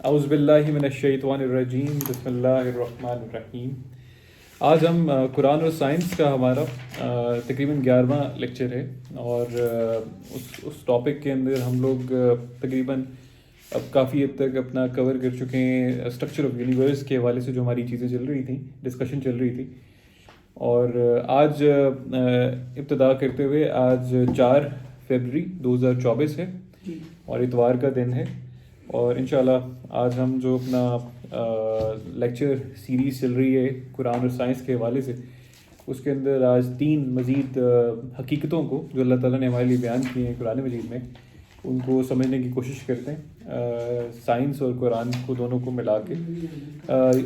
اعوذ باللہ من الشیطان الرجیم بسم اللہ الرحمن الرحیم. آج ہم قرآن اور سائنس کا ہمارا تقریباً 11واں لیکچر ہے، اور اس ٹاپک کے اندر ہم لوگ تقریباً اب کافی حد تک اپنا کور کر چکے ہیں. اسٹرکچر آف یونیورس کے حوالے سے جو ہماری چیزیں چل رہی تھیں، ڈسکشن چل رہی تھی، اور آج ابتدا کرتے ہوئے آج 4 فروری 2024 ہے اور اتوار کا دن ہے. اور انشاءاللہ آج ہم جو اپنا لیکچر سیریز چل رہی ہے قرآن اور سائنس کے حوالے سے، اس کے اندر آج 3 مزید حقیقتوں کو جو اللہ تعالیٰ نے ہمارے لیے بیان کیے ہیں قرآن مجید میں، ان کو سمجھنے کی کوشش کرتے ہیں، سائنس اور قرآن کو دونوں کو ملا کے.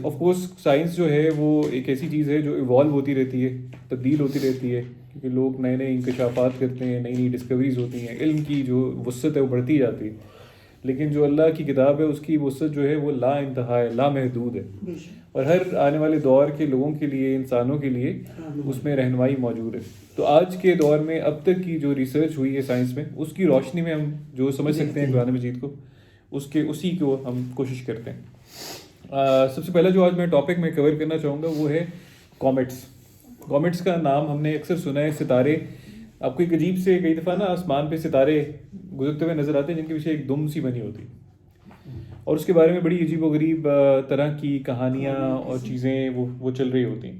آف کورس سائنس جو ہے وہ ایک ایسی چیز ہے جو ایوالو ہوتی رہتی ہے، تبدیل ہوتی رہتی ہے، کیونکہ لوگ نئے نئے انکشافات کرتے ہیں، نئی نئی ڈسکوریز ہوتی ہیں، علم کی جو وسعت ہے وہ بڑھتی جاتی ہے. لیکن جو اللہ کی کتاب ہے اس کی وسعت جو ہے وہ لا انتہا ہے، لا محدود ہے، اور ہر آنے والے دور کے لوگوں کے لیے، انسانوں کے لیے اس میں رہنمائی موجود ہے. تو آج کے دور میں اب تک کی جو ریسرچ ہوئی ہے سائنس میں، اس کی روشنی میں ہم جو سمجھ سکتے ہیں قرآن مجید کو، اسی کو ہم کوشش کرتے ہیں. سب سے پہلا جو آج میں ٹاپک میں کور کرنا چاہوں گا وہ ہے کومیٹس. کومیٹس کا نام ہم نے اکثر سنا ہے. ستارے، آپ کو ایک عجیب سے کئی دفعہ نا آسمان پہ ستارے گزرتے ہوئے نظر آتے ہیں جن کے پیچھے ایک دم سی بنی ہوتی، اور اس کے بارے میں بڑی عجیب و غریب طرح کی کہانیاں اور چیزیں وہ چل رہی ہوتی ہیں.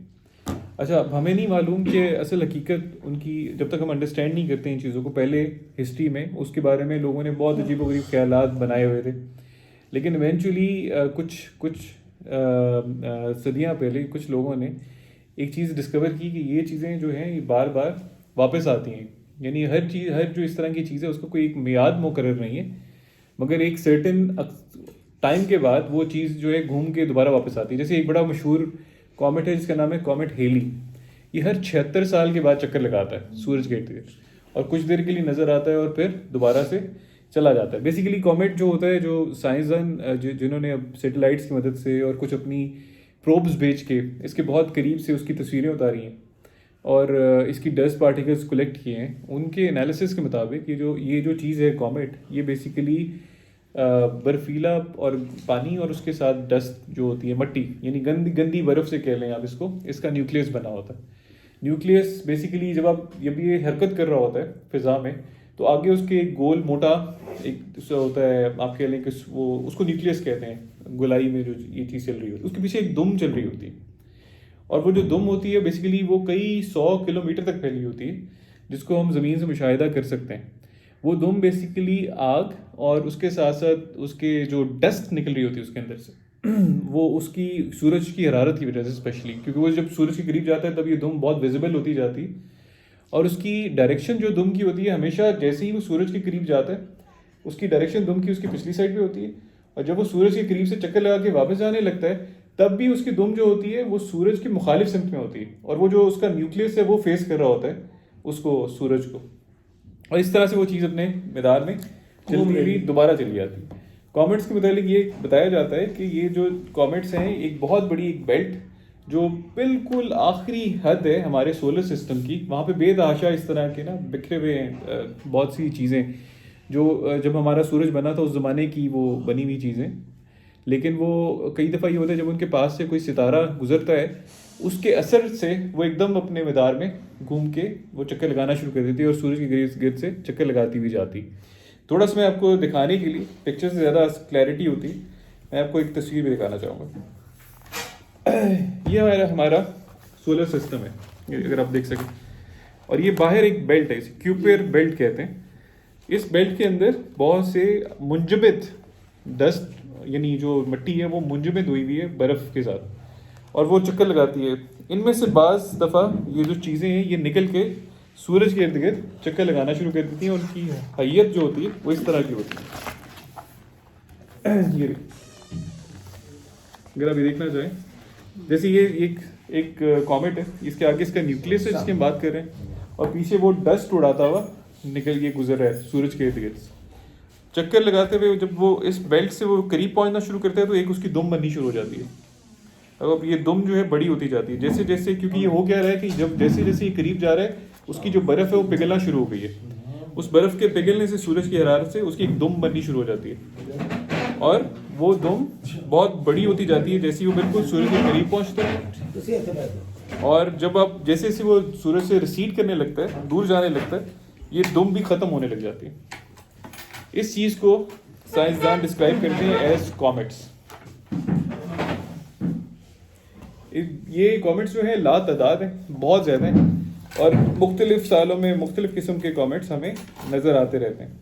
اچھا، ہمیں نہیں معلوم کہ اصل حقیقت ان کی، جب تک ہم انڈرسٹینڈ نہیں کرتے ان چیزوں کو. پہلے ہسٹری میں اس کے بارے میں لوگوں نے بہت عجیب و غریب خیالات بنائے ہوئے تھے، لیکن ایونچولی کچھ صدیاں پہلے کچھ لوگوں نے ایک چیز ڈسکور کی کہ یہ چیزیں جو ہیں یہ بار بار واپس آتی ہیں. یعنی ہر جو اس طرح کی چیز ہے اس کا کوئی ایک میعاد مقرر نہیں ہے، مگر ایک سرٹن ٹائم کے بعد وہ چیز جو ہے گھوم کے دوبارہ واپس آتی ہے. جیسے ایک بڑا مشہور کومیٹ ہے جس کا نام ہے کومیٹ ہیلی. یہ ہر 76 سال کے بعد چکر لگاتا ہے سورج کے ارد گرد، اور کچھ دیر کے لیے نظر آتا ہے اور پھر دوبارہ سے چلا جاتا ہے. بیسیکلی کومیٹ جو ہوتا ہے، جو سائنسدان جنہوں نے اب سیٹلائٹس کی مدد سے اور کچھ اپنی پروبز بھیج کے اس کے بہت قریب سے اس کی تصویریں اتاری ہیں اور اس کی ڈسٹ پارٹیکلز کلیکٹ کیے ہیں، ان کے انالیسس کے مطابق یہ جو چیز ہے کومیٹ، یہ بیسیکلی برفیلا اور پانی اور اس کے ساتھ ڈسٹ جو ہوتی ہے، مٹی، یعنی گندی برف سے کہہ لیں آپ اس کو، اس کا نیوکلیس بنا ہوتا ہے. نیوکلیس بیسیکلی جب یہ حرکت کر رہا ہوتا ہے فضا میں، تو آگے اس کے ایک گول موٹا ایک ہوتا ہے، آپ کہہ لیں کہ وہ اس کو نیوکلیس کہتے ہیں. گولائی میں جو یہ چیز چل رہی ہوتی ہے اس کے پیچھے ایک دم چل رہی ہوتی ہے، اور وہ جو دم ہوتی ہے بیسیکلی وہ کئی 100 کلومیٹر تک پھیلی ہوتی ہے، جس کو ہم زمین سے مشاہدہ کر سکتے ہیں. وہ دم بیسیکلی آگ اور اس کے ساتھ ساتھ اس کے جو ڈسٹ نکل رہی ہوتی ہے اس کے اندر سے، وہ اس کی سورج کی حرارت کی وجہ سے اسپیشلی، کیونکہ وہ جب سورج کے قریب جاتا ہے تب یہ دم بہت ویزیبل ہوتی جاتی، اور اس کی ڈائریکشن جو دم کی ہوتی ہے ہمیشہ جیسے ہی وہ سورج کے قریب جاتا ہے اس کی ڈائریکشن دم کی اس کی پچھلی سائڈ پہ ہوتی ہے، اور جب وہ سورج کے قریب سے چکر لگا کے واپس جانے لگتا ہے تب بھی اس کی دم جو ہوتی ہے وہ سورج کی مخالف سمت میں ہوتی ہے، اور وہ جو اس کا نیوکلیس ہے وہ فیس کر رہا ہوتا ہے اس کو، سورج کو، اور اس طرح سے وہ چیز اپنے میدان میں چلتی ہوئی دوبارہ چلی جاتی. کومیٹس کے متعلق یہ بتایا جاتا ہے کہ یہ جو کومیٹس ہیں ایک بہت بڑی ایک بیلٹ جو بالکل آخری حد ہے ہمارے سولر سسٹم کی، وہاں پہ بے تحاشا اس طرح کے نا بکھرے ہوئے ہیں بہت سی چیزیں جو جب ہمارا سورج بنا تھا اس زمانے کی وہ بنی ہوئی چیزیں. لیکن وہ کئی دفعہ یہ ہوتا ہے جب ان کے پاس سے کوئی ستارہ گزرتا ہے اس کے اثر سے وہ ایک دم اپنے مدار میں گھوم کے وہ چکر لگانا شروع کر دیتی ہے اور سورج کے گرد سے چکر لگاتی ہوئی جاتی. تھوڑا سا میں آپ کو دکھانے کے لیے، پکچر سے زیادہ کلیئرٹی ہوتی، میں آپ کو ایک تصویر بھی دکھانا چاہوں گا. یہ ہمارا سولر سسٹم ہے اگر آپ دیکھ سکیں، اور یہ باہر ایک بیلٹ ہے، اسے کیوپر بیلٹ کہتے ہیں. اس بیلٹ کے اندر بہت سے منجمد ڈسٹ، یعنی جو مٹی ہے وہ منجمد ہوئی ہوئی ہے برف کے ساتھ، اور وہ چکر لگاتی ہے. ان میں سے بعض دفعہ یہ جو چیزیں ہیں یہ نکل کے سورج کے ارد گرد چکر لگانا شروع کر دیتی ہیں، اور ان کی حیت جو ہوتی ہے وہ اس طرح کی ہوتی ہے. یہ اگر آپ یہ دیکھنا چاہیں، جیسے یہ ایک کومیٹ ہے، اس کے آگے اس کا نیوکلیس ہے جس کی ہم بات کر رہے ہیں، اور پیچھے وہ ڈسٹ اڑاتا ہوا نکل کے گزر رہا ہے سورج کے ارد گرد. چکر لگاتے ہوئے جب وہ اس بیلٹ سے وہ قریب پہنچنا شروع کرتا ہے تو ایک اس کی دم بننی شروع ہو جاتی ہے. اب یہ دم جو ہے بڑی ہوتی جاتی ہے جیسے جیسے، کیونکہ یہ ہو کیا رہا ہے کہ جب جیسے جیسے یہ قریب جا رہا ہے اس کی جو برف ہے وہ پگھلنا شروع ہو گئی ہے. اس برف کے پگھلنے سے سورج کی حرارت سے اس کی ایک دم بننی شروع ہو جاتی ہے، اور وہ دم بہت بڑی ہوتی جاتی ہے جیسے وہ بالکل سورج کے قریب پہنچتا ہے، اور جب آپ جیسے جیسے وہ سورج سے ریسیڈ کرنے لگتا ہے، دور جانے لگتا ہے، یہ دم بھی ختم ہونے لگ جاتی ہے. اس چیز کو سائنسدان ڈسکرائب کرتے ہیں ایز کامٹس. یہ کامٹس جو ہیں لا تعداد ہیں، بہت زیادہ ہیں، اور مختلف سالوں میں مختلف قسم کے کامٹس ہمیں نظر آتے رہتے ہیں.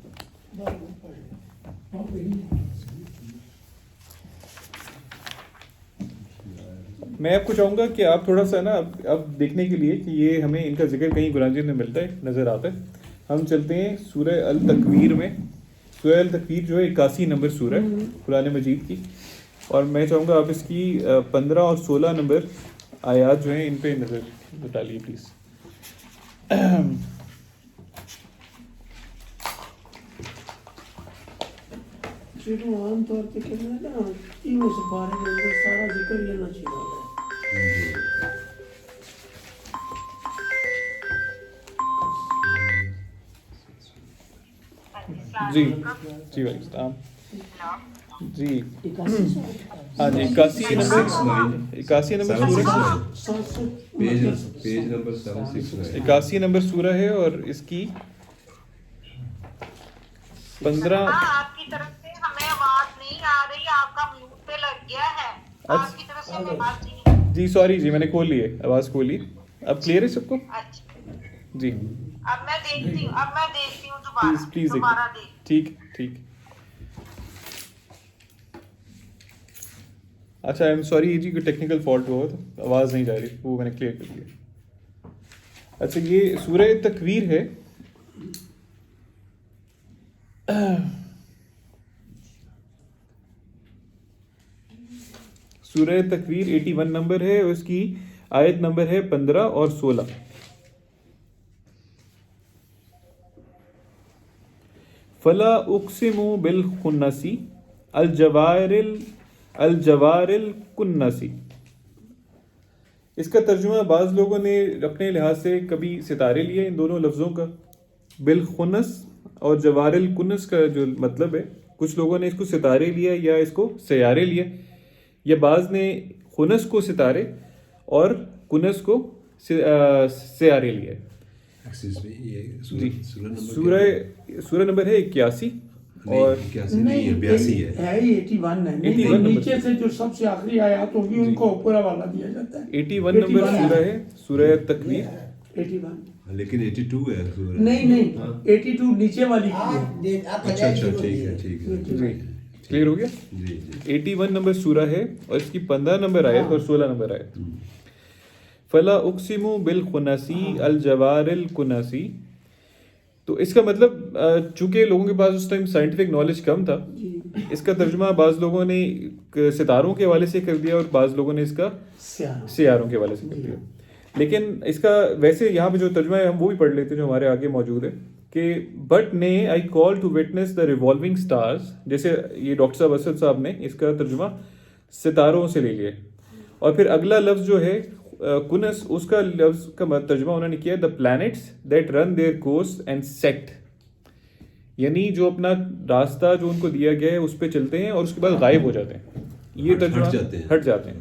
میں آپ کو چاہوں گا کہ آپ تھوڑا سا نا اب دیکھنے کے لیے کہ یہ ہمیں ان کا ذکر کہیں قرآن مجید میں ملتا ہے، نظر آتا ہے. ہم چلتے ہیں سورہ التکویر میں. سورہ التکویر جو ہے 81 نمبر سورہ ہے قرآن مجید کی، اور میں چاہوں گا آپ اس کی 15 اور 16 نمبر آیات جو ہیں ان پہ نظر ڈالیے پلیز. عام طور پہ کہنا ہے نا تینوں سے بارے کے اندر سارا ذکر یہ نہ چاہیے. جی جی وعلیکم السلام. جی ہاں جی 81 نمبر سورہ 81 نمبر سورہ ہے، اور اس کی 15. آپ کی طرف سے ہمیں آواز نہیں آ رہی، آپ کا میوٹ پہ لگ گیا ہے. آپ کی طرف سے ہمیں آواز نہیں. جی سوری جی، میں نے کھول لی ہے، آواز کھولی. اب کلیئر ہے سب کو؟ جی اب میں دیکھتی ہوں پلیز دوبارہ دیکھ. ٹھیک ٹھیک. اچھا آئی ایم سوری جی، کوئی ٹیکنیکل فالٹ ہوا تو آواز نہیں جا رہی، وہ میں نے کلیئر کر دیا. اچھا یہ سورہ تکویر ہے. سورہ تکویر 81 نمبر ہے، اور اس کی آیت نمبر ہے 15 اور 16. فلا اقسم بالخنس الجوار الکنس. اس کا ترجمہ بعض لوگوں نے اپنے لحاظ سے کبھی ستارے لیے ان دونوں لفظوں کا. بالخنس اور جوار الکنس کا جو مطلب ہے، کچھ لوگوں نے اس کو ستارے لیا یا اس کو سیارے لیا، یا بعض نے خنس کو ستارے اور کنس کو سیارے لیا. جی سورہ نمبر ہے 81 اور 82 ہے. نیچے سے جو سب سے آخری آیات ہوگی ان کو اوپر والا دیا جاتا ہے. 81 نمبر سورہ ہے سورہ تکویر. 81 لیکن 82 ہے سورہ. نہیں 82 نیچے والی کی ہے. اچھا ٹھیک ہے جی کلیئر ہو گیا. جی 81 نمبر سورہ ہے، اور اس کی 15 نمبر آیت اور 16 نمبر آیت. فلا اقسم بالخنسی الجوار الکنسی. تو اس کا مطلب چونکہ لوگوں کے پاس اس ٹائم سائنٹیفک نالج کم تھا، اس کا ترجمہ بعض لوگوں نے ستاروں کے حوالے سے کر دیا اور بعض لوگوں نے اس کا سیاروں کے حوالے سے کر دیا. لیکن اس کا ویسے یہاں پہ جو ترجمہ ہے ہم وہ بھی پڑھ لیتے ہیں جو ہمارے آگے موجود ہے کہ بٹ نے I call to witness the revolving stars. جیسے یہ ڈاکٹر صاحب اسد صاحب نے اس کا ترجمہ ستاروں سے لے لیا. اور پھر اگلا لفظ جو ہے کنس، اس کا لفظ کا ترجمہ انہوں نے کیا the planets that run their course and set. یعنی جو اپنا راستہ جو ان کو دیا گیا ہے اس پہ چلتے ہیں اور اس کے بعد غائب ہو جاتے ہیں. یہ ترجمہ ہٹ جاتے ہیں.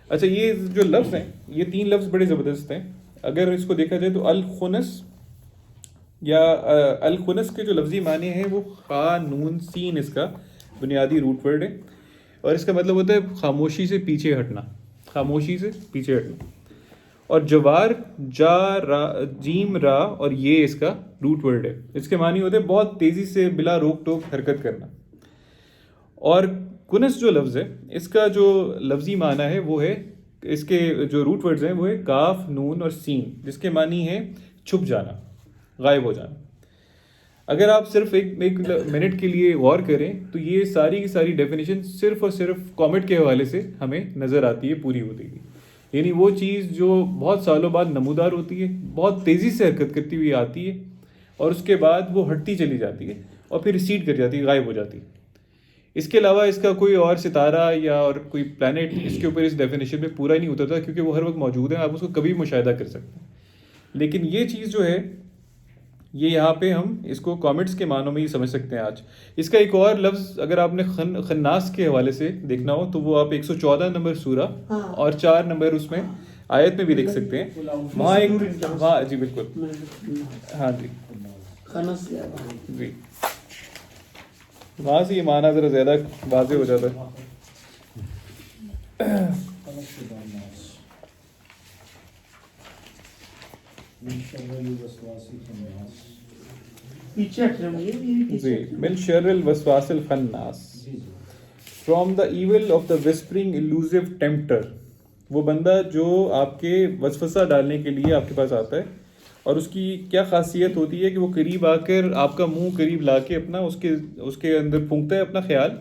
اچھا یہ جو لفظ ہیں، یہ 3 لفظ بڑے زبردست ہیں. اگر اس کو دیکھا جائے تو الخنس یا الخنس کے جو لفظی معنی ہیں وہ خا نون سین اس کا بنیادی روٹ ورڈ ہے، اور اس کا مطلب ہوتا ہے خاموشی سے پیچھے ہٹنا، خاموشی سے پیچھے ہٹنا. اور جوار جا را جیم را اور یہ اس کا روٹ ورڈ ہے. اس کے معنی ہوتے ہیں بہت تیزی سے بلا روک ٹوک حرکت کرنا. اور کنس جو لفظ ہے اس کا جو لفظی معنی ہے وہ ہے، اس کے جو روٹ ورڈز ہیں وہ ہے کاف نون اور سین، جس کے معنی ہے چھپ جانا، غائب ہو جانا. اگر آپ صرف ایک منٹ کے لیے غور کریں تو یہ ساری کی ساری ڈیفینیشن صرف اور صرف کامٹ کے حوالے سے ہمیں نظر آتی ہے پوری ہوتی ہے. یعنی وہ چیز جو بہت سالوں بعد نمودار ہوتی ہے، بہت تیزی سے حرکت کرتی ہوئی آتی ہے، اور اس کے بعد وہ ہٹتی چلی جاتی ہے اور پھر ریسیڈ کر جاتی ہے، غائب ہو جاتی ہے. اس کے علاوہ اس کا کوئی اور ستارہ یا اور کوئی پلانٹ اس کے اوپر اس ڈیفینیشن میں پورا ہی نہیں ہوتا تھا، کیونکہ وہ ہر وقت موجود ہیں، آپ اس کو کبھی مشاہدہ کر سکتے ہیں. لیکن یہ چیز جو ہے یہ یہاں پہ ہم اس کو کامٹس کے معنوں میں ہی سمجھ سکتے ہیں آج. اس کا ایک اور لفظ اگر آپ نے خناس کے حوالے سے دیکھنا ہو تو وہ آپ 114 نمبر سورہ اور 4 نمبر اس میں آیت میں بھی دیکھ سکتے ہیں. وہاں ایک ہاں جی بالکل ہاں جی جی وہاں سے یہ معنی ذرا زیادہ واضح ہو جاتا ہے. جی من شر الوسواس الخناس from the evil of the whispering elusive tempter. وہ بندہ جو آپ کے وسوسہ ڈالنے کے لیے آپ کے پاس آتا ہے اور اس کی کیا خاصیت ہوتی ہے کہ وہ قریب آ کر آپ کا منہ قریب لا کے اپنا اس کے اندر پھونکتا ہے اپنا خیال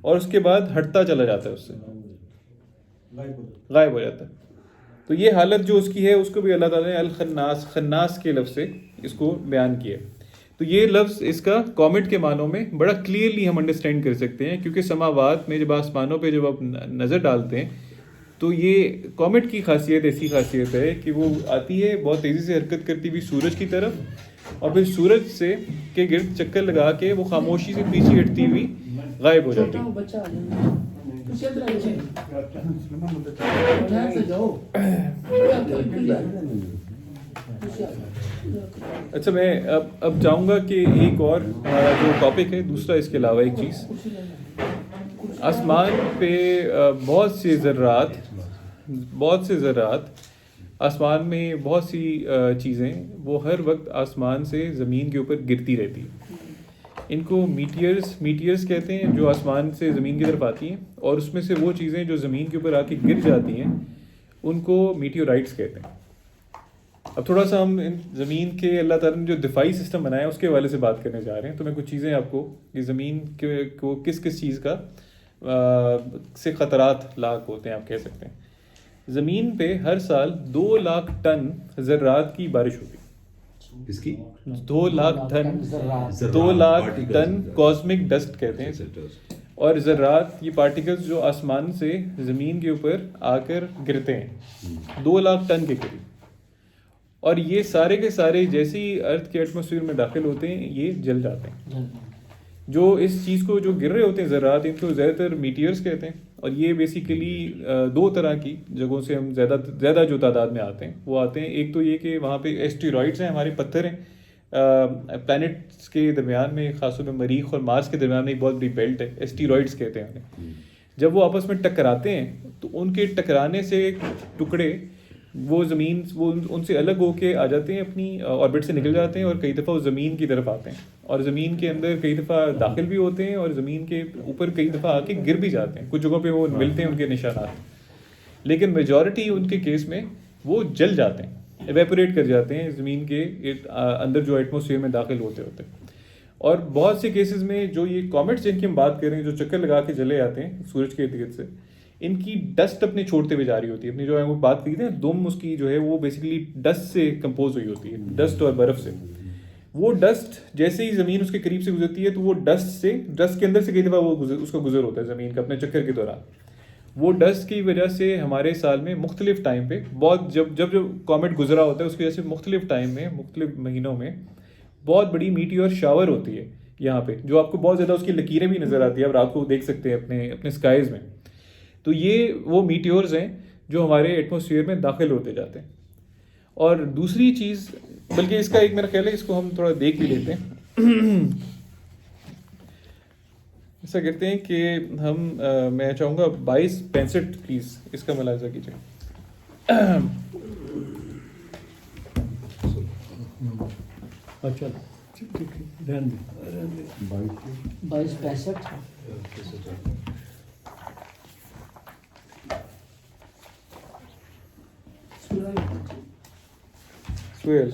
اور اس کے بعد ہٹتا چلا جاتا ہے, اس سے غائب ہو جاتا ہے. تو یہ حالت جو اس کی ہے اس کو بھی اللہ تعالیٰ نے الخناس خناس کے لفظ سے اس کو بیان کیا. تو یہ لفظ اس کا کامنٹ کے معنوں میں بڑا کلیئرلی ہم انڈرسٹینڈ کر سکتے ہیں, کیونکہ سماوات میں جب آسمانوں پہ جب آپ نظر ڈالتے ہیں تو یہ کامٹ کی خاصیت ایسی خاصیت ہے کہ وہ آتی ہے بہت تیزی سے حرکت کرتی ہوئی سورج کی طرف اور پھر سورج سے کے گرد چکر لگا کے وہ خاموشی سے پیچھے ہٹتی ہوئی غائب ہو جاتی ہے. اچھا میں اب چاہوں گا کہ ایک اور ہمارا جو ٹاپک ہے دوسرا اس کے علاوہ ایک چیز, آسمان پہ بہت سے ذرات آسمان میں بہت سی چیزیں وہ ہر وقت آسمان سے زمین کے اوپر گرتی رہتی ہیں. ان کو میٹیئرز کہتے ہیں جو آسمان سے زمین کی طرف آتی ہیں, اور اس میں سے وہ چیزیں جو زمین کے اوپر آ کے گر جاتی ہیں ان کو میٹیورائٹس کہتے ہیں. اب تھوڑا سا ہم ان زمین کے اللہ تعالیٰ نے جو دفاعی سسٹم بنایا ہے اس کے حوالے سے بات کرنے جا رہے ہیں. تو میں کچھ چیزیں آپ کو یہ زمین کو کس چیز کا سے خطرات لاحق ہوتے ہیں آپ کہہ سکتے ہیں. زمین پہ ہر سال 2 لاکھ ٹن ذرات کی بارش ہوتی ہے. اس کی 2 لاکھ ٹن کاسمک ڈسٹ کہتے ہیں. اور ذرات یہ پارٹیکلز جو آسمان سے زمین کے اوپر آ کر گرتے ہیں 2 لاکھ ٹن کے قریب, اور یہ سارے کے سارے جیسے ہی ارتھ کے ایٹماسفیئر میں داخل ہوتے ہیں یہ جل جاتے ہیں. جو اس چیز کو جو گر رہے ہوتے ہیں ذرات ان کو زیادہ تر میٹیئرز کہتے ہیں, اور یہ بیسیکلی 2 طرح کی جگہوں سے ہم زیادہ جو تعداد میں آتے ہیں وہ آتے ہیں. ایک تو یہ کہ وہاں پہ ایسٹیرائڈس ہیں, ہمارے پتھر ہیں پلانٹس کے درمیان میں, خاص طور پہ مریخ اور مارس کے درمیان میں ایک بہت بڑی بیلٹ ہے, ایسٹیرائڈس کہتے ہیں انہیں. جب وہ آپس میں ٹکراتے ہیں تو ان کے ٹکرانے سے ٹکڑے وہ زمین وہ ان سے الگ ہو کے آ جاتے ہیں, اپنی آربٹ سے نکل جاتے ہیں اور کئی دفعہ وہ زمین کی طرف آتے ہیں اور زمین کے اندر کئی دفعہ داخل بھی ہوتے ہیں اور زمین کے اوپر کئی دفعہ آ کے گر بھی جاتے ہیں. کچھ جگہوں پہ وہ ملتے ہیں ان کے نشانات, لیکن میجورٹی ان کے کیس میں وہ جل جاتے ہیں, ایویپوریٹ کر جاتے ہیں زمین کے اندر جو ایٹماسفیئر میں داخل ہوتے ہیں. اور بہت سے کیسز میں جو یہ کامٹس جن کی ہم بات کر رہے ہیں جو چکر لگا کے چلے جاتے ہیں سورج کے ارد گرد سے, ان کی ڈسٹ اپنے چھوڑتے ہوئے جا رہی ہوتی ہے. اپنی جو ہے وہ بات کی تھی دم اس کی جو ہے وہ بیسیکلی ڈسٹ سے کمپوز ہوئی ہوتی ہے, ڈسٹ اور برف سے. وہ ڈسٹ جیسے ہی زمین اس کے قریب سے گزرتی ہے تو وہ ڈسٹ کے اندر سے کئی دفعہ وہ اس کا گزر ہوتا ہے زمین کا اپنے چکر کے دوران. وہ ڈسٹ کی وجہ سے ہمارے سال میں مختلف ٹائم پہ بہت جب کامٹ گزرا ہوتا ہے اس کی وجہ سے مختلف ٹائم میں مختلف مہینوں میں بہت بڑی میٹیور شاور ہوتی ہے یہاں پہ, جو آپ کو بہت زیادہ اس کی لکیریں بھی نظر آتی ہیں, آپ رات کو دیکھ سکتے ہیں اپنے اسکائز میں. تو یہ وہ میٹیورز ہیں جو ہمارے ایٹماسفیئر میں داخل ہوتے جاتے ہیں. اور دوسری چیز, بلکہ اس کا ایک میرا خیال ہے اس کو ہم تھوڑا دیکھ بھی لیتے ہیں. ایسا کرتے ہیں کہ ہم میں چاہوں گا 22-65 پلیز اس کا ملاحظہ کیجیے. اچھا 22-65 سہیل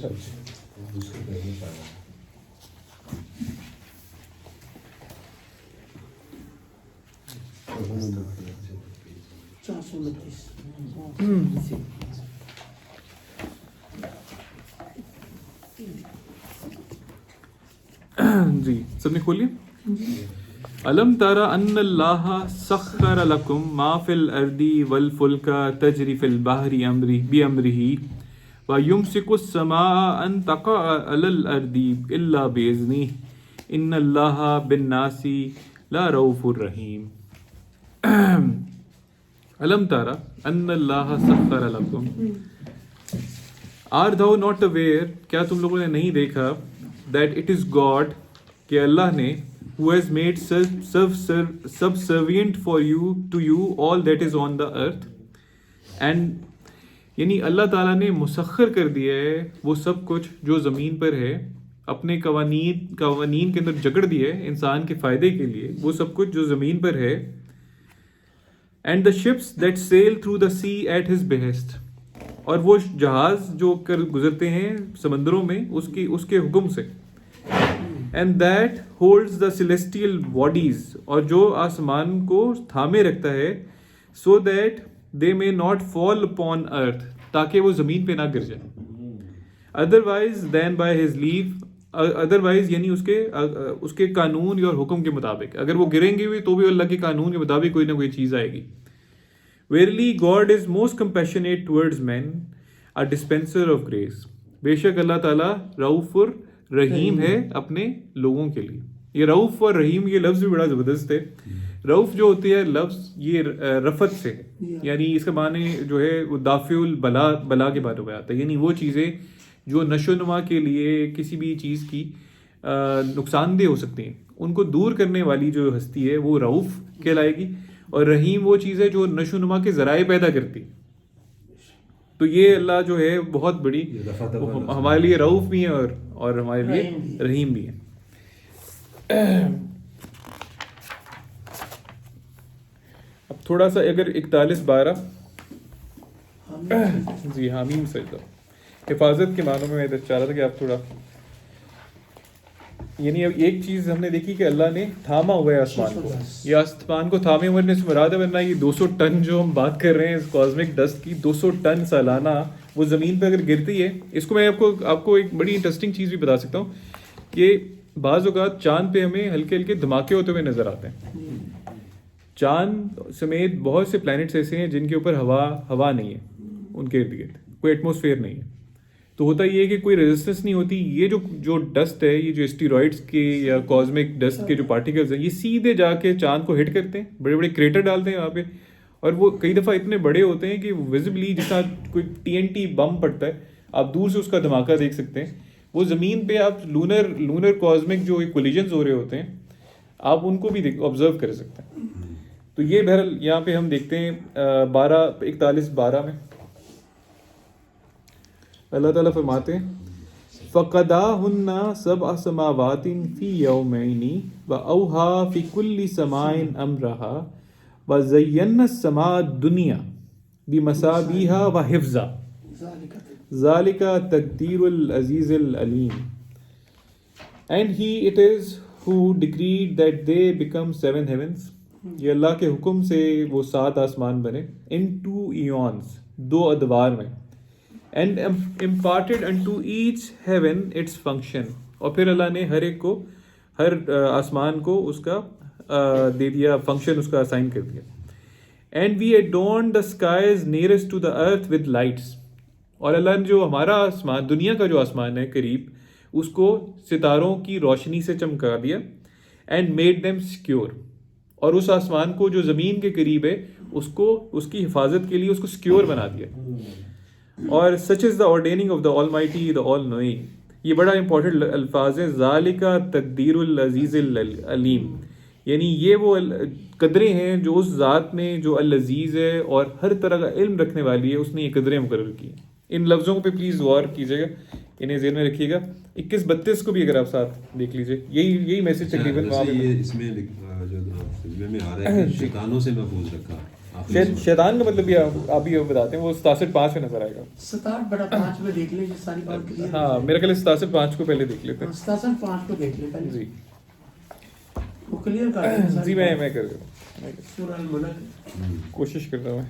جی سب نے کھولی. الم ترى ان الله سخر لكم ما في الارض والفلك تجري في البحر بامره وَيُمْسِكُ السَّمَاءَ أَن تَقَعَ عَلَى الْأَرْضِ إِلَّا بِإِذْنِهِ إِنَّ اللَّهَ بِالنَّاسِ لَرَءُوفٌ رَحِيمٌ. أَلَمْ تَرَ أَنَّ اللَّهَ سَخَّرَ لَكُمْ. Are thou not aware, کیا تم لوگوں نے نہیں دیکھا, that it is God, کہ اللہ نے, who has made subservient for you to you all that is on the earth, and یعنی اللہ تعالیٰ نے مسخر کر دیا ہے وہ سب کچھ جو زمین پر ہے, اپنے قوانین کے اندر جکڑ دیا ہے انسان کے فائدے کے لیے وہ سب کچھ جو زمین پر ہے. And the ships that sail through the sea at his behest, اور وہ جہاز جو گزرتے ہیں سمندروں میں اس کے حکم سے. And that holds the celestial bodies, اور جو آسمان کو تھامے رکھتا ہے, so that they may not fall upon earth, تاکہ وہ زمین پہ نہ گر جائیں. Otherwise then by his leave, otherwise یعنی اس کے قانون اور حکم کے مطابق, اگر وہ گریں گے بھی تو بھی اللہ کے قانون کے مطابق کوئی نہ کوئی چیز آئے گی. Verily God is most compassionate towards men, a dispenser of grace. بے شک اللہ تعالیٰ رعوف اور رحیم ہے اپنے لوگوں کے لیے. یہ رعوف اور رحیم یہ لفظ بھی بڑا زبردست ہے. رعوف جو ہوتی ہے لفظ یہ رفت سے ہے, یعنی اس کا معنی جو ہے وہ دافع البلا, بلا کے بارے میں آتا ہے, یعنی وہ چیزیں جو نشو و نما کے لیے کسی بھی چیز کی نقصان دہ ہو سکتی ہیں, ان کو دور کرنے والی جو ہستی ہے وہ رعوف کہلائے گی. اور رحیم وہ چیز ہے جو نشو و نما کے ذرائع پیدا کرتی. تو یہ اللہ جو ہے بہت بڑی ہمارے لیے رعوف بھی ہے اور ہمارے لیے رحیم بھی ہے. اب تھوڑا سا اگر 41-12 جی حامیم سجدہ حفاظت کے معنوں میں چاہ رہا تھا کہ آپ تھوڑا, یعنی اب ایک چیز ہم نے دیکھی کہ اللہ نے تھاما ہوا ہے آسمان کو, یہ آسمان کو تھامے ہوئے نے مراد ہے, ورنہ یہ 200 ٹن جو ہم بات کر رہے ہیں اس کاسمک ڈسٹ کی, 200 ٹن سالانہ وہ زمین پہ اگر گرتی ہے. اس کو میں آپ کو ایک بڑی انٹرسٹنگ چیز بھی بتا سکتا ہوں کہ بعض اوقات چاند پہ ہمیں ہلکے ہلکے دھماکے ہوتے ہوئے نظر آتے ہیں. چاند سمیت بہت سے پلانٹس ایسے ہیں جن کے اوپر ہوا نہیں ہے, ان کے ارد گرد کوئی ایٹماسفیئر نہیں ہے. تو ہوتا یہ ہے کہ کوئی ریزسٹنس نہیں ہوتی. یہ جو ڈسٹ ہے, یہ جو اسٹیرائڈس کے یا کاسمک ڈسٹ کے جو پارٹیکلز ہیں, یہ سیدھے جا کے چاند کو ہٹ کرتے ہیں, بڑے بڑے کریٹر ڈالتے ہیں وہاں پہ, اور وہ کئی دفعہ اتنے بڑے ہوتے ہیں کہ ویزبلی جس طرح کوئی TNT بم پڑتا ہے آپ دور سے اس کا دھماکہ دیکھ سکتے ہیں. وہ زمین پہ آپ لونر کاسمک جو کولیجنز ہو رہے ہوتے ہیں آپ ان کو بھی آبزرو کر سکتے ہیں. تو یہ بہرحال یہاں پہ ہم دیکھتے ہیں 41-12 میں اللہ تعالیٰ فرماتے ہیں فَقَضَاهُنَّ سَبْعَ سَمَاوَاتٍ فِي يَوْمَيْنِ وَأَوْحَىٰ فِي كُلِّ سَمَاءٍ أَمْرَهَا وَزَيَّنَّا السَّمَاءَ الدُّنْيَا بِمَصَابِيحَ وَحِفْظًا ذَلِكَ تَقْدِيرُ الْعَزِيزِ الْعَلِيمِ. And he it is who decreed that they become 7 heavens. یہ اللہ کے حکم سے وہ 7 آسمان بنے, in 2 eons, 2 ادوار میں. And imparted unto each heaven its function. اور پھر اللہ نے ہر ایک کو, ہر آسمان کو اس کا دے دیا فنکشن, اس کا اسائن کر دیا. And we adorned the skies nearest to the earth with lights. اور اللہ نے جو ہمارا آسمان, دنیا کا جو آسمان ہے قریب, اس کو ستاروں کی روشنی سے چمکا دیا. And made them secure. اور اس آسمان کو جو زمین کے قریب ہے اس کو اس کی حفاظت کے لیے اس کو سیکیور بنا دیا. اور such is the ordaining of the Almighty, the All Knowing. یہ بڑا امپورٹنٹ الفاظ ہے, ذالکا تقدیر العزیز العلیم, یعنی یہ وہ قدریں ہیں جو اس ذات نے جو العزیز ہے اور ہر طرح کا علم رکھنے والی ہے, اس نے یہ قدریں مقرر کی ہیں. ان لفظوں پہ پلیز غور کیجیے گا, انہیں ذہن میں رکھیے گا. 21-32 کو بھی اگر آپ ساتھ دیکھ لیجیے, یہی میسج تقریباً اس میں جو میں آ رہا ہے کہ شیطانوں سے محفوظ رکھا. شیطان کا مطلب آپ ہی بتاتے ہیں, وہ 67-5 میں نظر آئے گا. 67-5 میں دیکھ لیں ساری بات کلیئر. ہاں میرا خیال ہے 67-5 کو پہلے دیکھ لیتے ہیں. 67-5 کو دیکھ لیں پہلے. جی وہ کلیئر کر دیں. جی میں کر رہا ہوں, سورہ الملک کوشش کر رہا ہوں.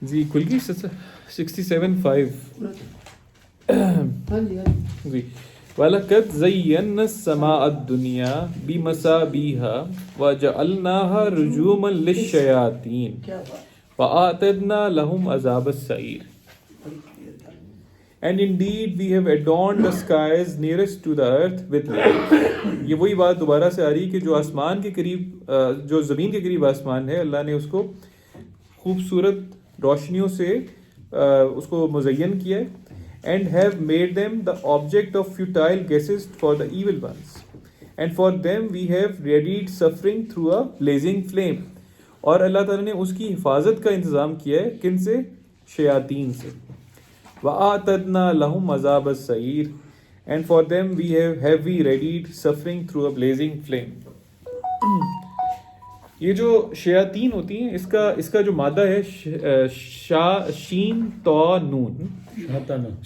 جی کھل گئی 67-5. جی وَلَقَدْ زَيَّنَّا السَّمَاءَ الدُّنْيَا بِمَصَابِيحَ وَجَعَلْنَاهَا رُجُومًا لِلشَّيَاطِينِ وَأَعْتَدْنَا لَهُمْ عَذَابَ السَّعِيرِ. And indeed we have adorned the skies nearest to the earth with light. یہ وہی بات دوبارہ سے آ رہی کہ جو آسمان کے قریب جو زمین کے قریب آسمان ہے اللہ نے اس کو خوبصورت روشنیوں سے اس کو مزین کیا ہے. And have made them the object of futile guesses for the evil ones. And for them we have readied suffering through a blazing flame. اور اللہ تعالیٰ نے اس کی حفاظت کا انتظام کیا ہے کن سے؟ شیاطین سے. وَآتَدْنَا لَهُمْ عَذَابَ السَّعِيرِ. And for them we have readied suffering through a blazing flame. یہ جو شیاطین ہوتی ہیں اس کا جو مادہ ہے شین تو نون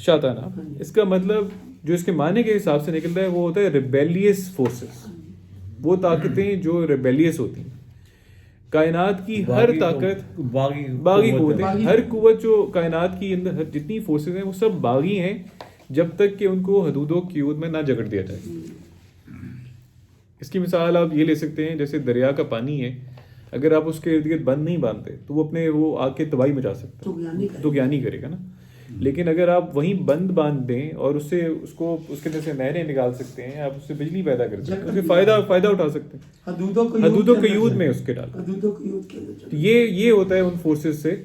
شاطانہ. اس کا مطلب جو اس کے معنی کے حساب سے نکلتا ہے وہ ہوتا ہے ریبیلیس فورسز. وہ طاقتیں جو ریبیلیس ہوتی ہیں. کائنات کی ہر طاقت باغی قوتیں، ہر قوت جو کائنات کی اندر جتنی فورسز ہیں وہ سب باغی ہیں جب تک کہ ان کو حدود و قیود میں نہ جکڑ دیا جائے. اس کی مثال آپ یہ لے سکتے ہیں جیسے دریا کا پانی ہے، اگر آپ اس کے ارد گرد بند نہیں باندھتے تو وہ اپنے وہ آ کے تباہی مچا سکتا ہے، تو کیا نہیں کرے گا نا. لیکن اگر آپ وہیں بند باندھ دیں اور اس سے اس کے اندر سے نہریں نکال سکتے ہیں، آپ اس سے بجلی پیدا کر سکتے ہیں، اس سے فائدہ اٹھا سکتے ہیں حدود و قیود میں اس کے ڈال. یہ ہوتا ہے ان فورسز سے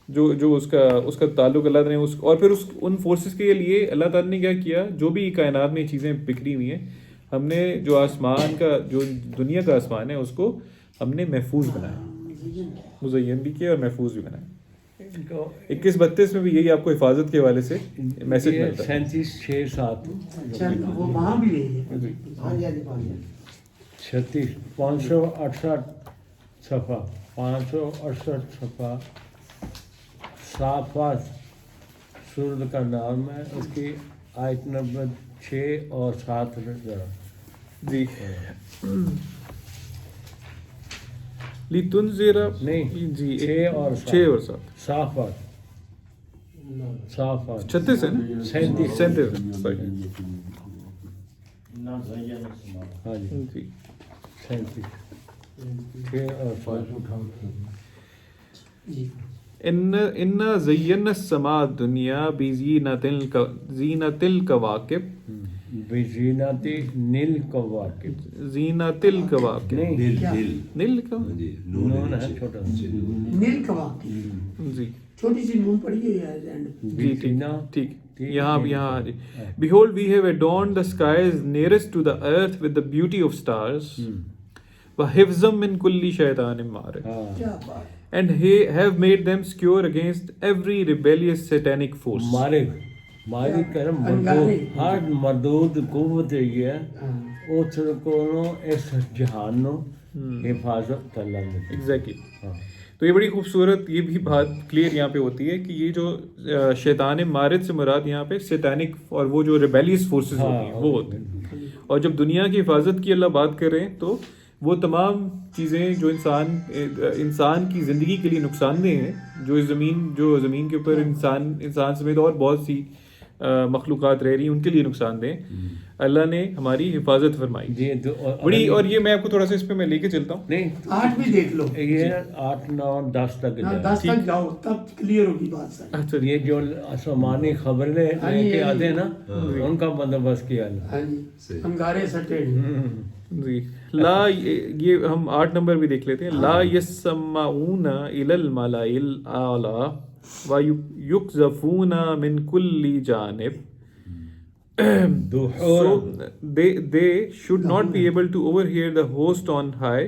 جو اس کا تعلق اللہ تعالیٰ نے اور پھر ان فورسز کے لیے اللہ تعالیٰ نے کیا کیا، جو بھی کائنات میں چیزیں بکھری ہوئی ہیں ہم نے جو آسمان کا جو دنیا کا آسمان ہے اس کو ہم نے محفوظ بنایا، مزین بھی کیا اور محفوظ بھی بنایا. 21-32 میں بھی یہی آپ کو حفاظت کے حوالے سے میسج ملتا ہے. 37-6-7 وہ وہاں بھی یہی ہے. 36 568 صفحہ 568 صفحہ صافات سورت کا نام ہے، اس کی آیت نمبر 6 اور 7 جی. لِتُنذِرَ نہیں جی 6 اور 7 صافات 36 ہے نا 37 ہاں جی جی 37 6 اور 7 اِنَّا زَيَّنَّا السَّمَاءَ الدُّنْيَا بِزِينَةِ الْكَوَاكِبِ بزینت نیل کواکب زینت الکواکب نیل نون ہے چھوٹا نیل کواکب جی چھوٹی سی نون پڑی ہوئی ہے جی ٹھیک یہاں جی. Behold, we have adorned the skies nearest to the earth with the beauty of stars. وَحِفْظًا مِّن كُلِّ شَيْطَانٍ مَارِدٍ. کیا بات. And have made them secure against every rebellious satanic force. ماری کرم مردود ہر مردود قوت یہ ہے اس کو اس جہان نو حفاظت کر لیں. ایگزیکٹلی. تو یہ بڑی خوبصورت یہ بھی بات کلیئر یہاں پہ ہوتی ہے کہ یہ جو شیطان مارد سے مراد یہاں پہ سیٹینک اور وہ جو ریبیلیس فورسز ہوتی ہیں وہ ہوتے ہیں. اور جب دنیا کی حفاظت کی اللہ بات کر رہے ہیں تو وہ تمام چیزیں جو انسان کی زندگی کے لیے نقصان دہ ہیں، جو زمین کے اوپر انسان سمیت اور بہت سی مخلوقات رہ رہی ہیں ان کے لیے نقصان دہ، اللہ نے ہماری حفاظت فرمائی بڑی. اور یہ میں آپ کو تھوڑا سا اس پہ میں لے کے چلتا ہوں. نہیں 8 بھی دیکھ لو، یہ 8 9 10 تک 10 تک جاؤ تب کلیئر ہوگی بات سر. اچھا یہ جو آسمانی خبریں لے کے آتے ہیں نا ان کا بندوبست کیا ہے. ہاں جی انگارے سٹے جی. لا یہ ہم 8 نمبر بھی دیکھ لیتے ہیں. لا یسمعون الی الملأ الاعلی وَيُقْذَفُونَ مِنْ كُلِّ جَانِبٍ. So they should not be able to overhear the host on high,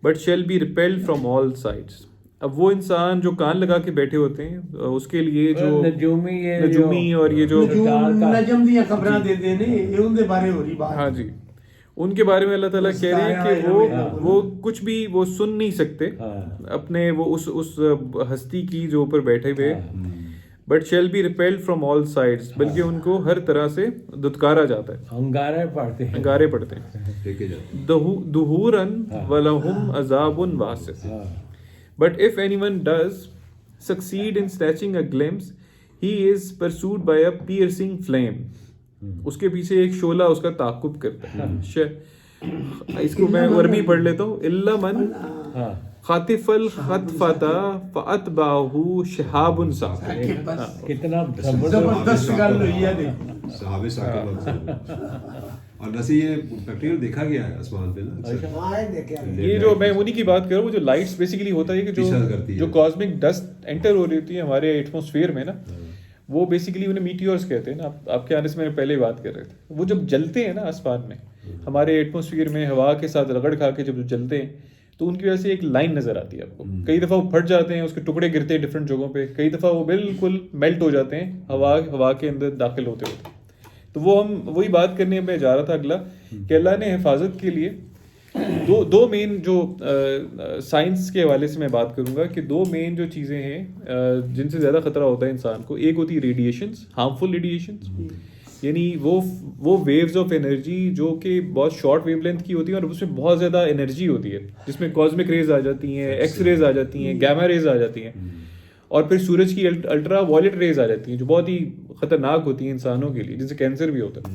but shall be repelled from all sides. اب وہ انسان جو کان لگا کے بیٹھے ہوتے ہیں اس کے لیے جو نجومی اور یہ جو نجم دیا خبراں دے دینے یہ ان دے بارے ہو رہی بات. ہاں جی ان کے بارے میں اللہ تعالیٰ کہہ رہے ہیں کہ وہ کچھ بھی وہ سن نہیں سکتے اپنے وہ اس ہستی کی جو اوپر بیٹھے ہوئے، but shall be repelled from all sides, بلکہ ان کو ہر طرح سے دھتکارا جاتا ہے، انگارے پڑتے ہیں. دہوراً ولہم عذاب واسع. But if anyone does succeed in snatching a glimpse, he is pursued by a piercing flame. اس کے پیچھے ایک شعلہ اس کا تعاقب کرتا ہے. اس کو میں عربی پڑھ لیتا ہوں. الا من خاطف الخطفۃ فاتبعہ شہاب ثاقب. کتنا زبردست گل ہوئی ہے دیکھو. صحابہ ثاقب اور نسی یہ پریکٹیکل دیکھا گیا ہے آسمان پہ نا. یہ جو میں انہی کی بات کر رہا ہوں, وہ جو لائٹس بیسیکلی ہوتا ہے کہ جو کاسمک ڈسٹ انٹر ہو رہی ہوتی ہے ہمارے ایٹماسفیئر میں نا, وہ بیسیکلی انہیں میٹیورز کہتے ہیں نا. آپ کے آنے سے میں پہلے بات کر رہے تھے. وہ جب جلتے ہیں نا آسمان میں, ہمارے ایٹماسفیئر میں ہوا کے ساتھ رگڑ کھا کے جب جلتے ہیں, تو ان کی وجہ سے ایک لائن نظر آتی ہے آپ کو. کئی دفعہ وہ پھٹ جاتے ہیں, اس کے ٹکڑے گرتے ہیں ڈفرینٹ جگہوں پہ. کئی دفعہ وہ بالکل میلٹ ہو جاتے ہیں ہوا کے اندر داخل ہوتے ہوتے. تو وہ ہم وہی بات کرنے میں جا رہا تھا اگلا, کہ اللہ نے حفاظت کے لیے دو مین جو سائنس کے حوالے سے میں بات کروں گا کہ دو مین جو چیزیں ہیں جن سے زیادہ خطرہ ہوتا ہے انسان کو. ایک ہوتی ہے ریڈیشنز, ہارمفل ریڈیشنز, یعنی وہ ویوز آف انرجی جو کہ بہت شارٹ ویو لینتھ کی ہوتی ہیں اور اس میں بہت زیادہ انرجی ہوتی ہے, جس میں کاسمک ریز آ جاتی ہیں, ایکس ریز آ جاتی ہیں, گیما ریز آ جاتی ہیں, اور پھر سورج کی الٹرا وائلٹ ریز آ جاتی ہیں جو بہت ہی خطرناک ہوتی ہیں انسانوں کے لیے, جن سے کینسر بھی ہوتا ہے.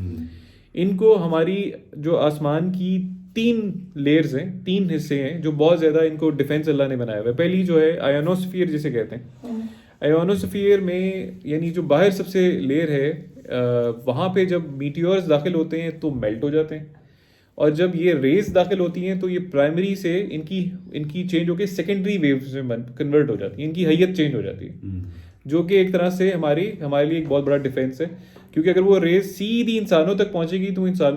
ان کو ہماری جو آسمان کی 3 لیئرز ہیں, 3 حصے ہیں جو بہت زیادہ ان کو ڈیفینس اللہ نے بنایا ہوا ہے. پہلی جو ہے آئونوسفیئر جسے کہتے ہیں. آئونوسفیئر میں یعنی جو باہر سب سے لیئر ہے, وہاں پہ جب میٹیورز داخل ہوتے ہیں تو میلٹ ہو جاتے ہیں, اور جب یہ ریز داخل ہوتی ہیں تو یہ پرائمری سے ان کی چینج ہو کے سیکنڈری ویوز میں کنورٹ ہو جاتی ہیں. ان کی حیت چینج ہو جاتی ہے, جو کہ ایک طرح سے ہمارے لیے ایک بہت بڑا ڈیفینس ہے. کیونکہ اگر وہ ریز سیدھی انسانوں تک پہنچے گی تو انسان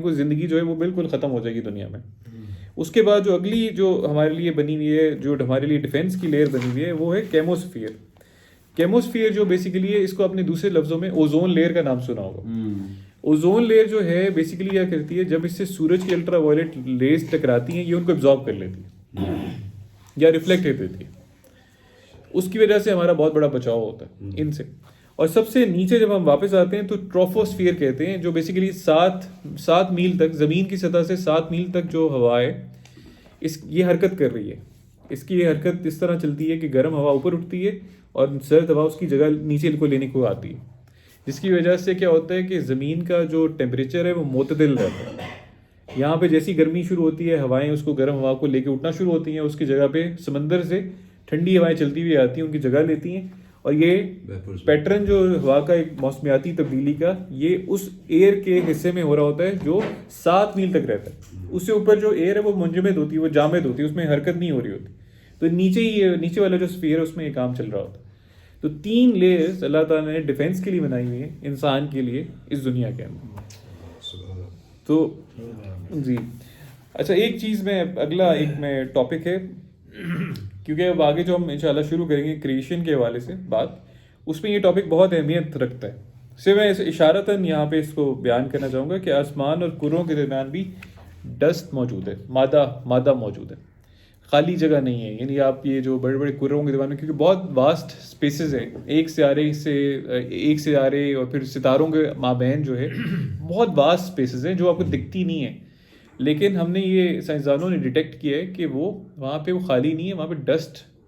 کو زندگی جو ہے وہ بالکل ختم ہو جائے گی دنیا میں. اس کے بعد جو اگلی جو ہمارے لیے بنی ہوئی ہے, جو ہمارے لیے ڈیفینس کی لیئر بنی ہوئی ہے, وہ ہے کیموسفیئر. کیموسفیئر جو بیسیکلی ہے, اس کو اپنے دوسرے لفظوں میں اوزون لیئر کا نام سنا ہوگا. اوزون لیئر جو ہے بیسیکلی کیا کرتی ہے, جب اس سے سورج کی الٹرا وائلٹ ریز ٹکراتی ہیں, یہ ان کو ایبزارب کر لیتی ہے یا ریفلیکٹ کر دیتی ہے. اس کی وجہ سے ہمارا بہت بڑا بچاؤ ہوتا ہے ان سے. اور سب سے نیچے جب ہم واپس آتے ہیں تو ٹروفوسفیئر کہتے ہیں, جو بیسیکلی 7 میل تک, زمین کی سطح سے 7 میل تک جو ہوا ہے یہ حرکت کر رہی ہے. اس کی یہ حرکت اس طرح چلتی ہے کہ گرم ہوا اوپر اٹھتی ہے اور سرد ہوا اس کی جگہ نیچے کو لینے کو آتی ہے, جس کی وجہ سے کیا ہوتا ہے کہ زمین کا جو ٹیمپریچر ہے وہ معتدل رہتا ہے. یہاں پہ جیسی گرمی شروع ہوتی ہے, ہوائیں اس کو گرم ہوا کو لے کے اٹھنا شروع ہوتی ہیں, اس کی جگہ پہ سمندر سے ٹھنڈی ہوائیں چلتی ہوئی آتی ہیں, ان کی جگہ لیتی ہیں. اور یہ پیٹرن جو ہوا کا ایک موسمیاتی تبدیلی کا, یہ اس ایئر کے حصے میں ہو رہا ہوتا ہے جو 7 میل تک رہتا ہے. اس سے اوپر جو ایئر ہے وہ منجمد ہوتی ہے, وہ جامد ہوتی ہے, اس میں حرکت نہیں ہو رہی ہوتی. تو نیچے والا جو اسفیئر ہے اس میں یہ کام چل رہا ہوتا ہے. تو 3 لیئرز اللہ تعالیٰ نے ڈیفینس کے لیے بنائی ہوئی ہیں انسان کے لیے اس دنیا کے اندر. تو جی اچھا, ایک چیز میں اگلا میں ٹاپک ہے, کیونکہ اب آگے جو ہم انشاءاللہ شروع کریں گے کریشن کے حوالے سے بات, اس میں یہ ٹاپک بہت اہمیت رکھتا ہے. صرف میں اشارتاً یہاں پہ اس کو بیان کرنا چاہوں گا کہ آسمان اور کروں کے درمیان بھی ڈسٹ موجود ہے, مادہ موجود ہے, خالی جگہ نہیں ہے. یعنی آپ یہ جو بڑے بڑے کروں کے درمیان میں, کیونکہ بہت واسٹ اسپیسیز ہیں, ایک سیارے اور پھر ستاروں کے مابین جو ہے بہت واسٹ اسپیسیز ہیں جو آپ کو دکھتی نہیں ہیں, لیکن ہم نے یہ سائنسدانوں نے ڈیٹیکٹ کیا ہے کہ وہاں پہ وہ خالی نہیں ہے, وہاں پہ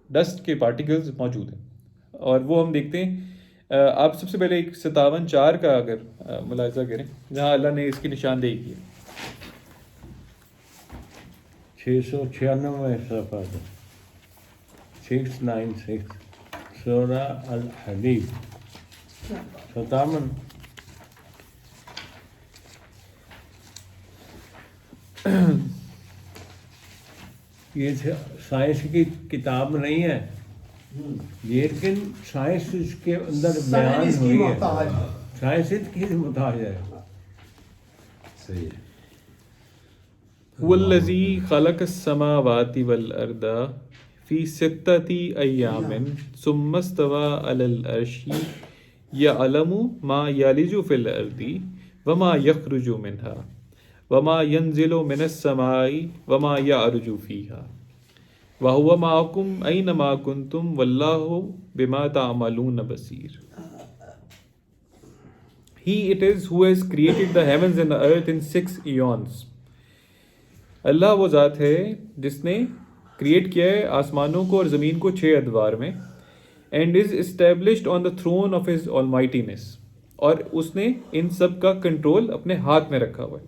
ڈسٹ کے پارٹیکلز موجود ہیں. اور وہ ہم دیکھتے ہیں, آپ سب سے پہلے ایک 57:4 کا اگر ملاحظہ کریں جہاں اللہ نے اس کی نشاندہی کی ہے. 696 صفحہ 696 سورہ الحدید 57. یہ سائنس کی کتاب نہیں ہے, لیکن سائنس اس کے اندر بیان ہوئی ہے, سائنس کی محتاج ہے. صحیح ہے. والذی خلق السماوات والارض فی 6 ایام ثم استوى علی العرش یعلم ما یلج فی الارض وما یخرج منها وما ینزل من السماء وما یعرج فیہا وہو معکم اینما کنتم واللہ بما تعملون بصیر. He it is who has created the heavens and the earth in 6 eons. اللہ وہ ذات ہے جس نے کریٹ کیا ہے آسمانوں کو اور زمین کو 6 ادوار میں. And is established on the throne of his almightiness. اور اس نے ان سب کا کنٹرول اپنے ہاتھ میں رکھا ہوا ہے.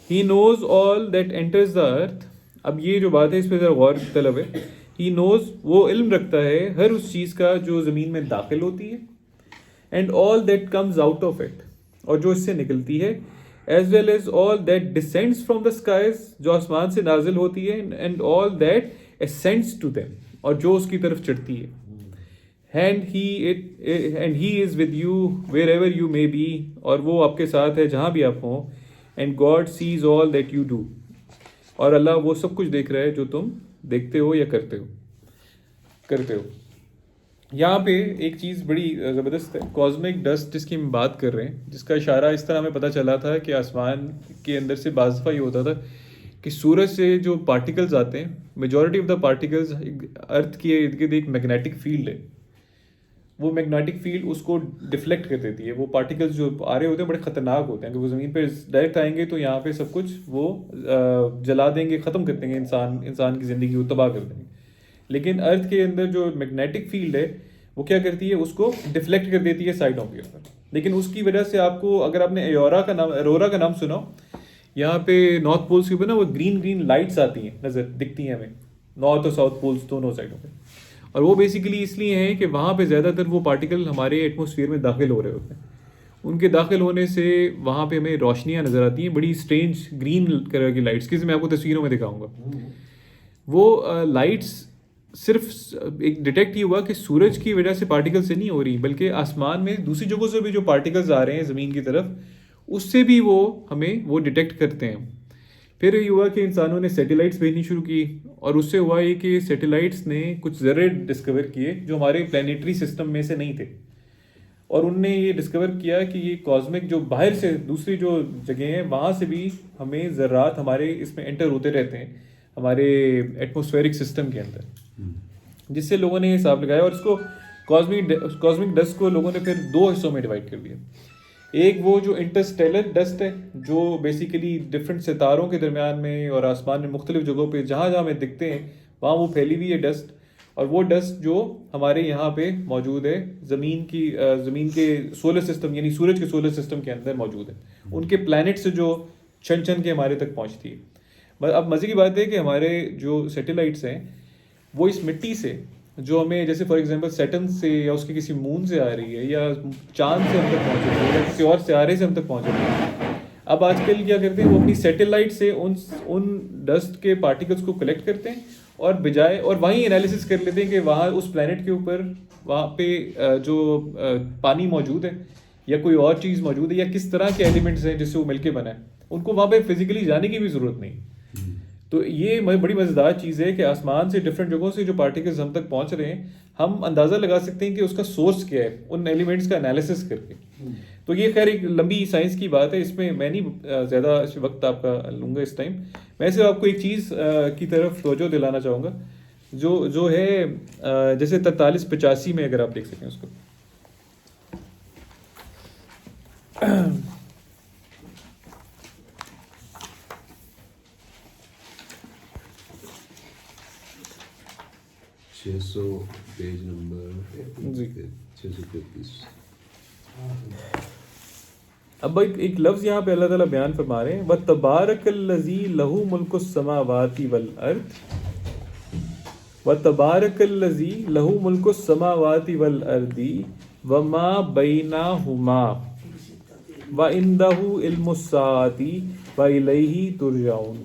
ہی نوز آل دیٹ انٹرز دا ارتھ. اب یہ جو بات ہے اس پہ ذرا غور طلب ہے. ہی نوز وہ علم رکھتا ہے ہر اس چیز کا جو زمین میں داخل ہوتی ہے, and all that comes out of it, اور جو اس سے نکلتی ہے, as well as all that descends from the skies, جو آسمان سے نازل ہوتی ہے, and all that ascends to them, اور جو اس کی طرف چڑھتی ہے. And he is with you wherever you may be, اور وہ آپ کے ساتھ ہے جہاں بھی آپ ہوں. And God says all that you do, اور اللہ وہ سب کچھ دیکھ رہا ہے جو تم دیکھتے ہو یا کرتے ہو. یہاں پہ ایک چیز بڑی زبردست ہے, کازمک ڈسٹ جس کی ہم بات کر رہے ہیں, جس کا اشارہ اس طرح ہمیں پتہ چلا تھا کہ آسمان کے اندر سے بعض دفعہ یہ ہوتا تھا کہ سورج سے جو پارٹیکلز آتے ہیں, میجورٹی آف دا پارٹیکلز ارتھ کے ارد گرد ایک میگنیٹک فیلڈ ہے, وہ میگنیٹک فیلڈ اس کو ڈیفلیکٹ کر دیتی ہے. وہ پارٹیکلز جو آ رہے ہوتے ہیں بڑے خطرناک ہوتے ہیں, کہ وہ زمین پہ ڈائریکٹ آئیں گے تو یہاں پہ سب کچھ وہ جلا دیں گے, ختم کر دیں گے, انسان کی زندگی کو تباہ کر دیں گے. لیکن ارتھ کے اندر جو میگنیٹک فیلڈ ہے وہ کیا کرتی ہے, اس کو ڈیفلیکٹ کر دیتی ہے سائڈوں کے اوپر. لیکن اس کی وجہ سے آپ کو, اگر آپ نے ایرورا کا نام سنا, یہاں پہ نارتھ پولس کے اوپر نا وہ گرین لائٹس آتی ہیں, نظر دکھتی ہیں ہمیں, نارتھ اور ساؤتھ پولس دونوں سائڈوں پہ. اور وہ بیسیکلی اس لیے ہیں کہ وہاں پہ زیادہ تر وہ پارٹیکل ہمارے ایٹماسفیئر میں داخل ہو رہے ہوتے ہیں. ان کے داخل ہونے سے وہاں پہ ہمیں روشنیاں نظر آتی ہیں, بڑی اسٹرینج گرین کلر کی لائٹس, کی میں آپ کو تصویروں میں دکھاؤں گا. وہ لائٹس صرف ایک ڈیٹیکٹ یہ ہوا کہ سورج کی وجہ سے پارٹیکل سے نہیں ہو رہی, بلکہ آسمان میں دوسری جگہوں سے بھی جو پارٹیکلز آ رہے ہیں زمین کی طرف, اس سے بھی وہ ہمیں وہ ڈیٹیکٹ کرتے ہیں. پھر یہ ہوا کہ انسانوں نے سیٹیلائٹس بھیجنی شروع کی, اور اس سے ہوا یہ کہ سیٹیلائٹس نے کچھ ذرے ڈسکور کیے جو ہمارے پلانیٹری سسٹم میں سے نہیں تھے, اور ان نے یہ ڈسکور کیا کہ یہ کازمک جو باہر سے دوسری جو جگہیں ہیں وہاں سے بھی ہمیں ذرات ہمارے اس میں انٹر ہوتے رہتے ہیں ہمارے ایٹماسفیرک سسٹم کے اندر, جس سے لوگوں نے یہ حساب لگایا. اور اس کو کازمک ڈسٹ کو لوگوں نے پھر دو حصوں میں ڈیوائڈ کر دیا. ایک وہ جو انٹرسٹیلر ڈسٹ ہے, جو بیسیکلی ڈفرینٹ ستاروں کے درمیان میں اور آسمان میں مختلف جگہوں پہ جہاں جہاں میں دکھتے ہیں وہاں وہ پھیلی ہوئی ہے ڈسٹ. اور وہ ڈسٹ جو ہمارے یہاں پہ موجود ہے زمین کے سولر سسٹم, یعنی سورج کے سولر سسٹم کے اندر موجود ہے, ان کے پلانٹ سے جو چھن چھن کے ہمارے تک پہنچتی ہے. اب مزے کی بات ہے کہ ہمارے جو سیٹیلائٹس ہیں وہ اس مٹی سے جو ہمیں, جیسے فار ایگزامپل سیٹن سے یا اس کے کسی مون سے آ رہی ہے, یا چاند سے ہم تک پہنچ رہی ہے, یا کسی اور سیارے سے ہم تک پہنچ رہی ہے. اب آج کل کیا کرتے ہیں, وہ اپنی سیٹلائٹ سے ان ڈسٹ کے پارٹیکلس کو کلیکٹ کرتے ہیں, اور بجائے اور وہیں انالیسس کر لیتے ہیں کہ وہاں اس پلانٹ کے اوپر وہاں پہ جو پانی موجود ہے یا کوئی اور چیز موجود ہے, یا کس طرح کے ایلیمنٹس ہیں جس سے وہ مل کے بنا ہے, ان کو وہاں پہ فزیکلی جانے کی بھی ضرورت نہیں. تو یہ بڑی مزیدار چیز ہے کہ آسمان سے ڈفرینٹ جگہوں سے جو پارٹیکلز ہم تک پہنچ رہے ہیں, ہم اندازہ لگا سکتے ہیں کہ اس کا سورس کیا ہے ان ایلیمنٹس کا انالیسس کر کے. تو یہ خیر ایک لمبی سائنس کی بات ہے, اس میں میں نہیں زیادہ وقت آپ کا لوں گا اس ٹائم. میں صرف آپ کو ایک چیز کی طرف توجہ دلانا چاہوں گا جو ہے جیسے 4385 میں, اگر آپ دیکھ سکیں اس کو. Page number 633. اب ایک لفظ یہاں پہ اللہ تعالیٰ بیان فرما رہے ہیں, وَتَبَارَكَ الَّذِي لَهُ مُلْكُ السَّمَاوَاتِ وَالْأَرْضِ وَتَبَارَكَ الَّذِي لَهُ مُلْكُ السَّمَاوَاتِ وَالْأَرْضِ وَمَا بَيْنَهُمَا وَعِندَهُ عِلْمُ السَّاعَةِ وَإِلَيْهِ تُرْجَعُونَ.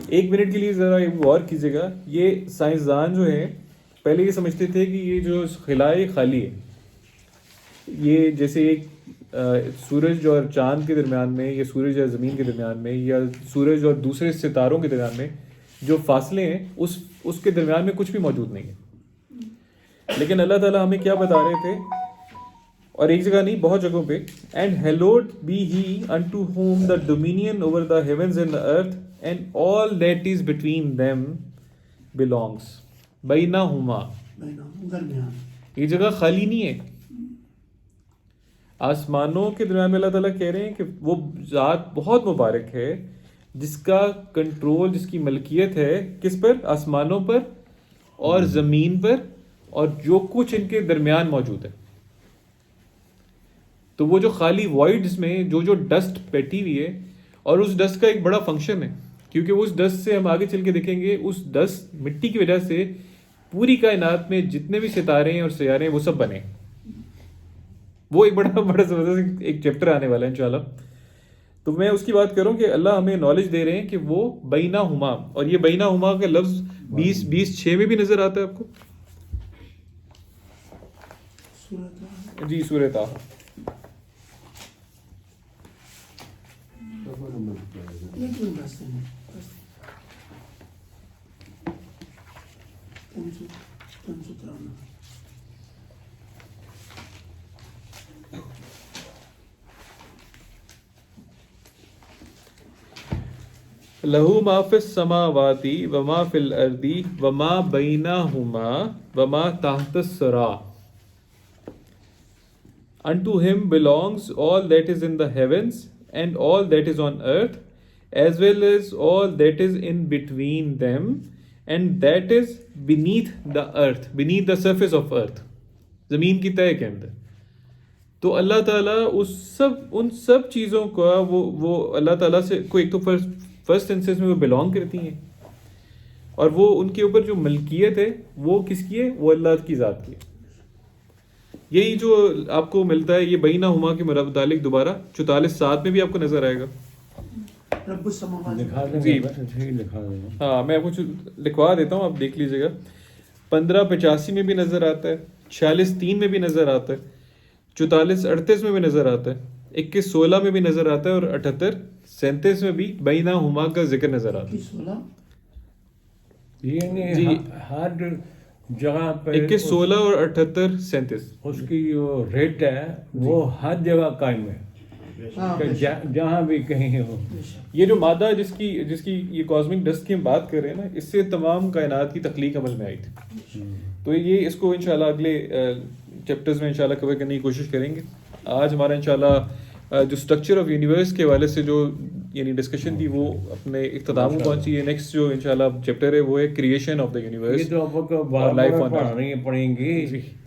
ایک منٹ کے لیے ذرا غور کیجیے گا. یہ سائنسدان جو ہیں پہلے یہ سمجھتے تھے کہ یہ جو خلائے خالی ہے, یہ جیسے ایک سورج اور چاند کے درمیان میں, یا سورج اور زمین کے درمیان میں, یا سورج اور دوسرے ستاروں کے درمیان میں جو فاصلے ہیں اس کے درمیان میں کچھ بھی موجود نہیں ہے. لیکن اللہ تعالیٰ ہمیں کیا بتا رہے تھے, اور ایک جگہ نہیں بہت جگہوں پہ, and hallowed be he unto whom the dominion over the heavens and the earth and all that is between them belongs. بینہما, یہ جگہ خالی نہیں ہے. آسمانوں کے درمیان میں اللہ تعالیٰ کہہ رہے ہیں کہ وہ ذات بہت مبارک ہے جس کا کنٹرول, جس کی ملکیت ہے کس پر, آسمانوں پر اور زمین پر, اور جو کچھ ان کے درمیان موجود ہے. تو وہ جو خالی وائڈز میں جو ڈسٹ بیٹھی ہوئی ہے، اور اس ڈسٹ کا ایک بڑا فنکشن ہے، کیونکہ اس ڈسٹ سے ہم آگے چل کے دیکھیں گے اس ڈسٹ مٹی کی وجہ سے پوری کائنات میں جتنے بھی ستارے ہیں اور سیارے ہیں وہ سب بنے. وہ ایک بڑا زبردست ایک چیپٹر آنے والا ہے انشاءاللہ. تو میں اس کی بات کروں کہ اللہ ہمیں نالج دے رہے ہیں کہ وہ بینہما، اور یہ بینہما کا لفظ 20:6 میں بھی نظر آتا ہے آپ کو. جی سورہ طٰہٰ. لہو ما فی السماوات وما فی الارض وما بینہما وما تحت الثری. Unto him belongs all that is in the heavens and all that is on earth, as well as all that is in between them and that is beneath the earth, beneath the surface of earth. زمین کی تہہ کے اندر. تو اللہ تعالیٰ ان سب چیزوں کا وہ اللہ تعالیٰ سے کو ایک تو فرسٹ انسٹنس میں وہ بلانگ کرتی ہیں، اور وہ ان کے اوپر جو ملکیت ہے وہ کس کی ہے؟ وہ اللہ کی ذات کی ہے. یہی جو آپ کو ملتا ہے یہ بینہما کے متعلق دوبارہ 44:7 میں بھی آپ کو نظر آئے گا. رب السماوات جی لکھا دیں. ہاں میں آپ کو لکھوا دیتا ہوں، آپ دیکھ لیجیے گا. 15:85 میں بھی نظر آتا ہے، 46:3 میں بھی نظر آتا ہے، 44:38 میں بھی نظر آتا ہے، 21:16 میں بھی نظر آتا ہے، اور 78:37 میں بھی بینہما کا ذکر نظر آتا ہے. یعنی جی ہر جگہ پہ 21:16 اور 78:37 اس کی جو ریٹ ہے وہ ہر جگہ قائم ہے، کہ جہاں بھی کہیں ہو. یہ جو مادہ جس کی یہ کاسمک ڈسٹ کی ہم بات کر رہے ہیں نا، اس سے تمام کائنات کی تخلیق عمل میں آئی تھی. تو یہ اس کو انشاءاللہ اگلے چیپٹرز میں انشاءاللہ کور کرنے کی کوشش کریں گے. آج ہمارا انشاءاللہ جو اسٹرکچر آف یونیورس کے حوالے سے جو یعنی ڈسکشن تھی وہ اپنے اختتام کو پہنچی ہے. نیکسٹ جو انشاءاللہ چیپٹر ہے وہ ہے کریشن آف دا یونیورس. یہ تو آپ کو بار پڑھیں گی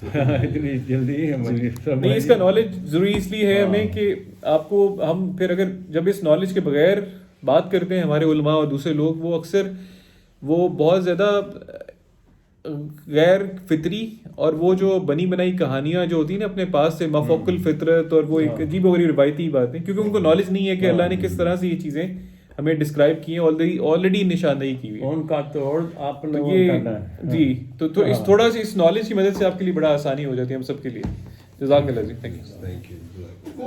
اتنی جلدی نہیں، اس کا نالج ضروری اس لیے ہے ہمیں کہ آپ کو ہم پھر اگر جب اس نالج کے بغیر بات کرتے ہیں ہمارے علماء اور دوسرے لوگ، وہ اکثر وہ بہت زیادہ غیر فطری اور وہ جو بنی بنائی کہانیاں جو ہوتی ہیں نا اپنے پاس سے مافوق الفطرت، اور وہ ایک عجیب و غریب روایتی باتیں، کیونکہ ان کو نالج نہیں ہے کہ اللہ نے کس طرح سے یہ چیزیں ہمیں ڈسکرائب کی ہیں، آلریڈی نشاندہی کی ہوئی ہے. ان کا توڑ آپ لوگوں یہ کرنا ہے. جی تو اس تھوڑا سی اس نالج کی مدد سے آپ کے لیے بڑا آسانی ہو جاتی ہے ہم سب کے لیے. جزاک اللہ جی. Thank you.